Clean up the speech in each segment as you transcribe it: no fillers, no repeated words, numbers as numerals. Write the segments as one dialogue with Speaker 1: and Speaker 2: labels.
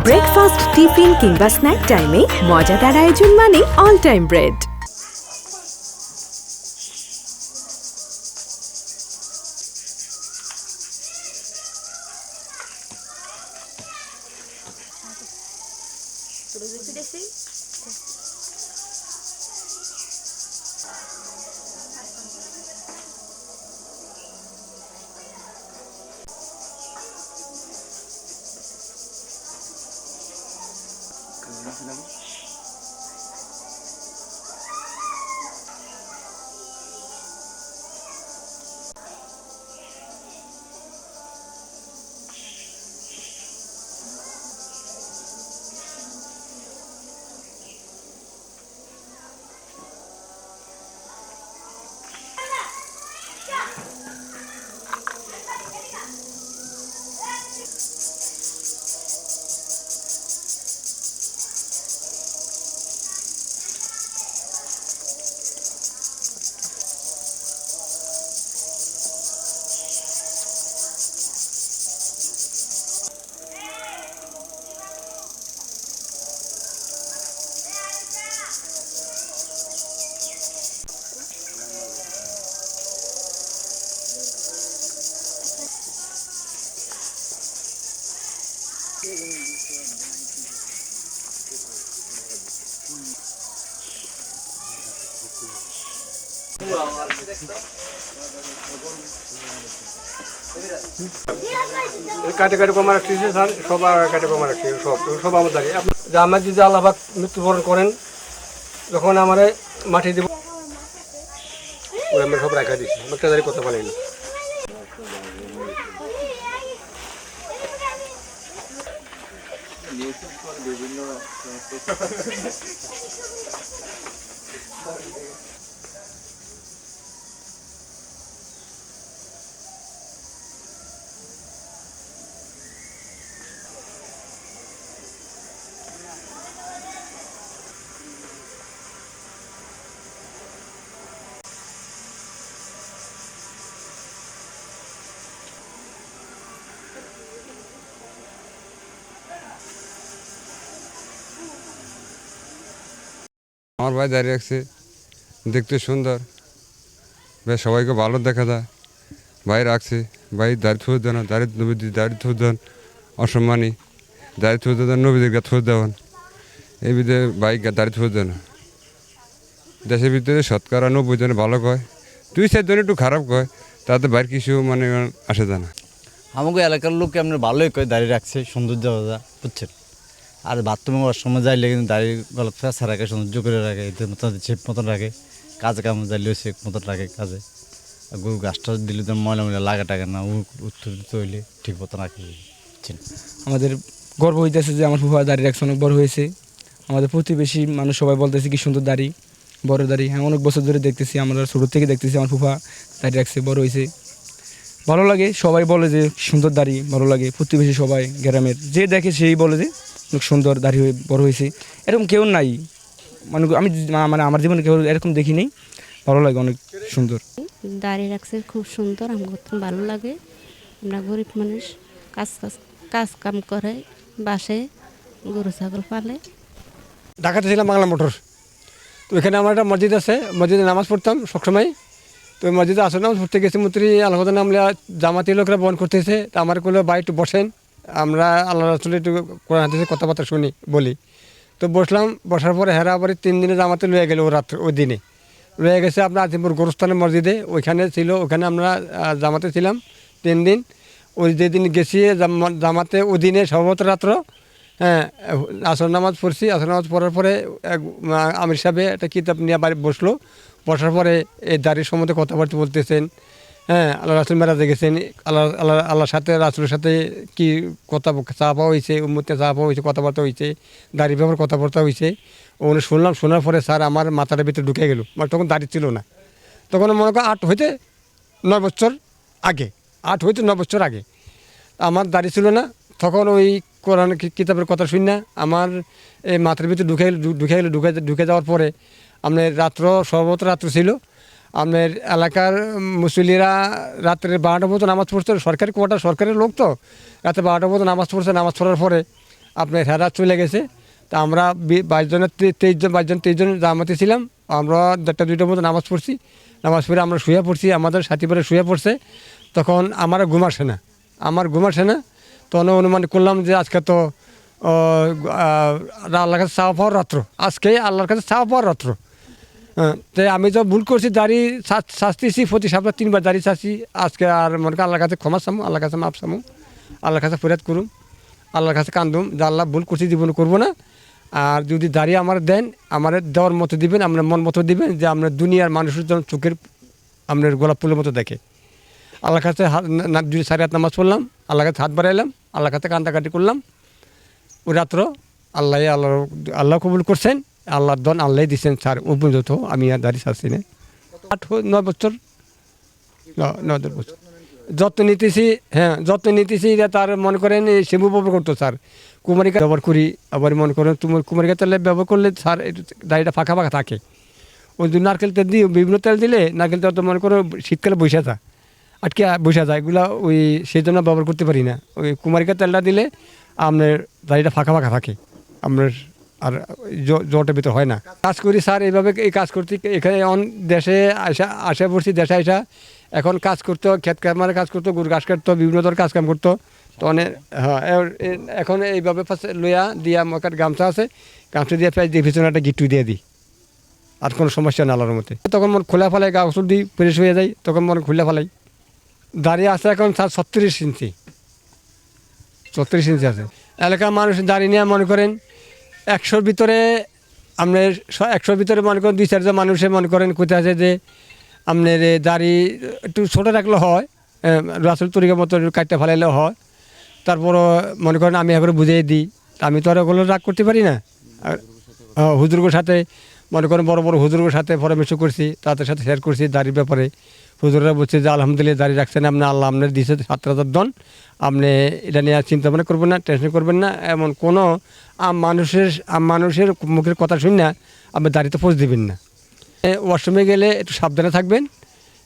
Speaker 1: Breakfast, tiffin কিংবা snack টাইমে মজাদার আয়োজন মানে অল টাইম ব্রেড।
Speaker 2: কাটে কাটে কমা রাখছি সবার কাটে কমা রাখছি সব আমার দাঁড়িয়ে আমার যদি আল্লাহবাক মৃত্যুবরণ করেন যখন আমার মাটি দেব আমি সব রাখা দিচ্ছি একটা দাঁড়িয়ে করতে পারিনি।
Speaker 3: আমার ভাই দাঁড়িয়ে রাখছে, দেখতে সুন্দর, বেশ সবাইকে ভালো দেখা যায়। ভাই রাখছে, ভাই দাঁড়িয়ে থুয়ে দেন, দাঁড়িয়ে নবীদের দাঁড়িয়ে থুয়ে দেন অসম্মানী, দাঁড়িয়ে থুয়ে দেন নবীদেরকে থুয়ে দেওয়ান, এই বিধে ভাই দাঁড়িয়ে থুয়ে দেন। দেশের ভিতরে শতকরা 90 জনে ভালো কয়, 2-4 জন একটু খারাপ কয়, তাতে বাইর কিছু মানে আসে যায় না।
Speaker 4: আমাকে এলাকার লোককে আপনার ভালোই কয় দাঁড়িয়ে রাখছে, সৌন্দর্য বুঝছেন। আর বাথরুমে ওর সময় যাইলে কিন্তু দাঁড়িয়ে গলা ফেঁসা রাখে, সৌন্দর্য করে রাখে, এদের মতন ছেপ মতন রাখে, কাজে কামে যাইলেও সে মতন রাখে কাজে। আর গরু গাছটা দিলে তো ময়লা ময়লা লাগা টাকে না, উত্তরিত হইলে ঠিক মতন রাখে বুঝছেন।
Speaker 5: আমাদের গর্ব হইতেছে যে আমার ফুফা দাড়ি রাখছে, অনেক বড় হয়েছে। আমাদের প্রতিবেশী মানুষ সবাই বলতেছে কি সুন্দর দাড়ি, বড় দাড়ি। হ্যাঁ, অনেক বছর ধরে দেখতেছি, আমরা ছোটো থেকে দেখতেছি আমার ফুফা দাড়ি রাখছে, বড় হয়েছে, ভালো লাগে। সবাই বলে যে সুন্দর দাড়ি, ভালো লাগে। প্রতিবেশী সবাই গ্রামের যে দেখে সেই বলে যে অনেক সুন্দর দাড়ি হয়ে বড় হয়েছে। এরকম কেউ নাই, মানে আমার জীবনে কেউ এরকম দেখিনি, ভালো লাগে, অনেক সুন্দর
Speaker 6: দাঁড়িয়ে রাখছে, খুব সুন্দর। আমার ভালো লাগে। আমরা গরিব মানুষ, কাজ কাম করে, বাসে গরু ছাগল পালে।
Speaker 2: ঢাকাতে ছিলাম বাংলা মোটর, তো এখানে আমার একটা মসজিদ আছে, মসজিদে নামাজ পড়তাম সবসময়। তো ওই মসজিদে আসর নামাজ পড়তে গেছি, মন্ত্রী আল্লাহ নামলে জামাতি লোকরা বন্ধ করতেছে, তো আমার কোনো ভাই একটু বসেন, আমরা আল্লাহ রাসূলের একটু কোরআন হাদিসের কথাবার্তা শুনি বলি। তো বসলাম, বসার পরে হেরা আবার 3 দিনে জামাতে লয়ে গেল, ওই দিনে লয়ে গেছে আপনার আজিমপুর গোরস্থানের মসজিদে, ওইখানে ছিল, ওখানে আমরা জামাতে ছিলাম 3 দিন। ওই যেদিন গেছি জামাতে ওই দিনে সর্বত রাত্র, হ্যাঁ, আসর নামাজ পড়ছি। আসর নামাজ পড়ার পরে আমির সাহেব একটা কিতাব নিয়ে বাড়ি বসলো, বসার পরে এই দাড়ির সম্বন্ধে কথাবার্তা বলতেছেন। হ্যাঁ, আল্লাহ রাসূল মেরাজে গেছেন, আল্লাহর সাথে রাসূলের সাথে কি কথা চা পাওয়া হয়েছে, উম্মতে চা পাওয়া হয়েছে, কথাবার্তা হয়েছে, দাড়ির ব্যাপারে কথাবার্তা হয়েছে। ওখানে শুনলাম, শোনার পরে স্যার আমার মাথার ভিতরে ঢুকে গেল। মানে তখন দাড়ি ছিল না, তখন মনে করো 8 হইতে 9 বছর আগে, 8 হইতে 9 বছর আগে আমার দাড়ি ছিল না। তখন ওই কোরআন কিতাবের কথা শুনি না, আমার এই মাথার ভিতরে ঢুকে যাওয়ার পরে আপনার সর্বত্র রাত্র ছিল। আপনার এলাকার মুসল্লিরা রাত্রে 12টা পর্যন্ত নামাজ পড়ছে, সরকারি কোয়ার্টার, সরকারের লোক তো, রাতে 12টা পর্যন্ত নামাজ পড়ছে। নামাজ পড়ার পরে আপনার হেরা চলে গেছে। তা আমরা 22 জনের 23 জন জামাতে ছিলাম। আমরা 1:30-2টার মতো নামাজ পড়ছি। নামাজ পড়ে আমরা শুয়ে পড়ছি, আমাদের সাথী পরে শুয়ে পড়ছে। তখন আমার ঘুম আসে না, তখন অনুমান করলাম যে আজকে তো আল্লাহর কাছে চাওয়া পাওয়ার রাত্র, আজকে আল্লাহর কাছে চাওয়া পাওয়ার রাত্র। হ্যাঁ, তাই আমি তো ভুল করছি, দাড়ি শাস্তিছি, প্রতি সপ্তাহ 3বার দাড়ি চাচ্ছি। আজকে আর মনে করি আল্লাহর কাছে ক্ষমা চামু, আল্লাহর কাছে মাপ চামু, আল্লাহর কাছে ফরিয়াদ করুম, আল্লাহর কাছে কান্দুম যে আল্লাহ ভুল করছি, জীবনে করবো না। আর যদি দাড়ি আমার দেন, আমার দেওয়ার মতো দিবেন, আপনার মন মতো দিবেন, যে আপনার দুনিয়ার মানুষের জন্য চোখের আপনার গোলাপ ফুলের মতো দেখে। আল্লাহর কাছে যদি 4 নামাজ পড়লাম, আল্লাহর কাছে হাত বাড়াইলাম, আল্লাহর কাছে কান্দাকাটি করলাম। ওই রাত্র আল্লাহ কবুল করছেন, আল্লাহর দন আল্লাহ দিচ্ছেন। স্যার উপযুক্ত আমি আর দাঁড়িয়ে চাচ্ছি না। 8-9 বছর, 9 বছর যত্ন নিতেছি। হ্যাঁ, যত্ন নিতেছি। তার মনে করেন শ্যাম্পু ব্যবহার করতো স্যার, কুমারিকা ব্যবহার করি। আবার মনে করেন তোমার কুমারিকা তেল ব্যবহার করলে স্যার দাড়িটা ফাঁকা ফাঁকা থাকে। ওই নারকেল তেল দিয়ে, বিভিন্ন তেল দিলে নারকেল তেল তো মনে করো শীতকালে বসে যায়, আটকে বসে যায়, এগুলো ওই সেই জন্য ব্যবহার করতে পারি না। ওই কুমারিকা তেলটা দিলে আপনার দাড়িটা ফাঁকা ফাঁকা থাকে, আপনার আর জ্বরটা ভিতর হয় না। কাজ করি স্যার এইভাবে, এই কাজ করতে এখানে দেশে আসা পড়ছি, দেশে আসা এখন কাজ করতো, ক্ষেত কামারে কাজ করতো, গরু ঘাস কাটতো, বিভিন্ন ধরনের কাজ কাম করতো। তো অনেক, হ্যাঁ, এখন এইভাবে লইয়া দিয়া মকার গামছা আছে, গামছা দিয়ে প্রায় দিয়ে পিছনে একটা গিট্টু দিয়ে দিই, আর কোনো সমস্যা না আল্লাহর মতে। তখন মন খোলা ফেলাই, গা ওষুধ দিই, ফ্রেশ হয়ে যায়, তখন মনে খুলে ফেলাই। দাঁড়িয়ে আছে এখন স্যার 36 ইঞ্চি, 36 ইঞ্চি আছে। এলাকার মানুষ দাঁড়িয়ে নিয়ে মনে করেন 100-র ভিতরে, আপনার 100-র ভিতরে মনে করেন 2-4 জন মানুষে মনে করেন কোথায় আছে যে আপনার দাড়ি একটু ছোটো রাখলে হয়, রাসুল তরিকার মতো কাটতে ফেলাইলেও হয়। তারপরও মনে করেন আমি একবার বুঝিয়ে দিই, আমি তো আর ওগুলো রাগ করতে পারি না। হুজুরগুলোর সাথে মনে করেন বড় বড় হুজুরগুলোর সাথে পরামর্শ করছি, তাদের সাথে শেয়ার করছি দাড়ির ব্যাপারে। হুজুররা বলছে যে আলহামদুলিল্লাহ দাঁড়িয়ে রাখছেন আপনি, আল্লাহ আপনার দিচ্ছে 7,000 দন, আপনি এটা নিয়ে চিন্তা ভাবনা করবেন না, টেনশন করবেন না। এমন কোনো মানুষের মুখের কথা শুনি না আপনি দাঁড়িতে পোষ দিবেন না। ওয়াশরুমে গেলে একটু সাবধানে থাকবেন,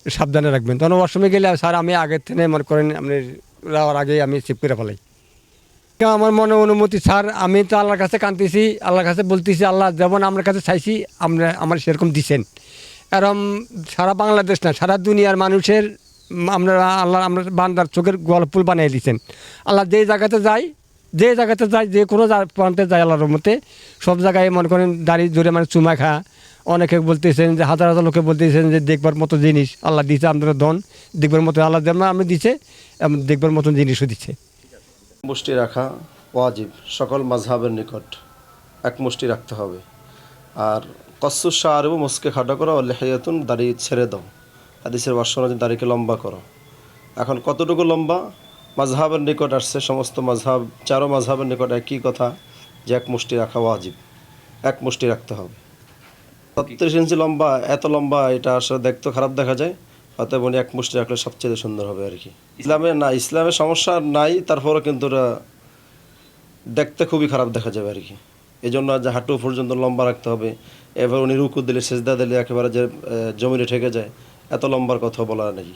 Speaker 2: সাবধানে রাখবেন। তখন ওয়াশরুমে গেলে স্যার আমি আগের থেকে মনে করেন আপনি যাওয়ার আগেই আমি চেক করে ফেলাই। আমার মনে অনুমতি স্যার, আমি তো আল্লাহর কাছে কাঁদতেছি, আল্লাহর কাছে বলতেছি, আল্লাহ যেমন আমার কাছে চাইছি আমার সেরকম দিচ্ছেন। এরম সারা বাংলাদেশ না, সারা দুনিয়ার মানুষের আল্লাহ আমরা বান্দার চোখের গোলাপ ফুল বানিয়ে দিচ্ছেন। আল্লাহ যে জায়গাতে যায়, যে কোনো প্রান্তে যায় আল্লাহর মতে, সব জায়গায় মনে করেন দাড়ি জোরে মানে চুমা খা। অনেকে বলতেছেন যে হাজার হাজার লোকে বলতেছেন যে দেখবার মতো জিনিস আল্লাহ দিচ্ছে, আপনারা ধন দেখবার মতো আল্লাহ যেমন আমি দিচ্ছে, দেখবার মতন জিনিসও দিচ্ছে।
Speaker 7: মুষ্টি রাখা ওয়াজিব, সকল মাযহাবের নিকট এক মুষ্টি রাখতে হবে। আর কসুস শাআরু, মুসকে খাটো করো, লিহিয়াতুন, দাড়ি ছেড়ে দাও। হাদিসের ভাষ্য অনুযায়ী দাড়িকে লম্বা করো। এখন কতটুকু লম্বা মাযহাবের নিকট আসছে, সমস্ত মাযহাব 4 মাযহাবের নিকট একই কথা যে এক মুষ্টি রাখা ওয়াজিব, এক মুষ্টি রাখতে হবে। 36 ইঞ্চি লম্বা, এত লম্বা এটা আসলে দেখতে খারাপ দেখা যায়, অতএব উনি এক মুষ্টি রাখলে সবচেয়ে সুন্দর হবে আর কি। ইসলামের সমস্যা নাই, তারপরে কিন্তু এটা দেখতে খুবই খারাপ দেখা যাবে আর কি। এই জন্য যে হাঁটু পর্যন্ত লম্বা রাখতে হবে। এবার উনি রুকু দিলে, সেজদা দিলে একেবারে যে জমিনে ঠেকে যায়, এত লম্বার কথা বলা নাকি।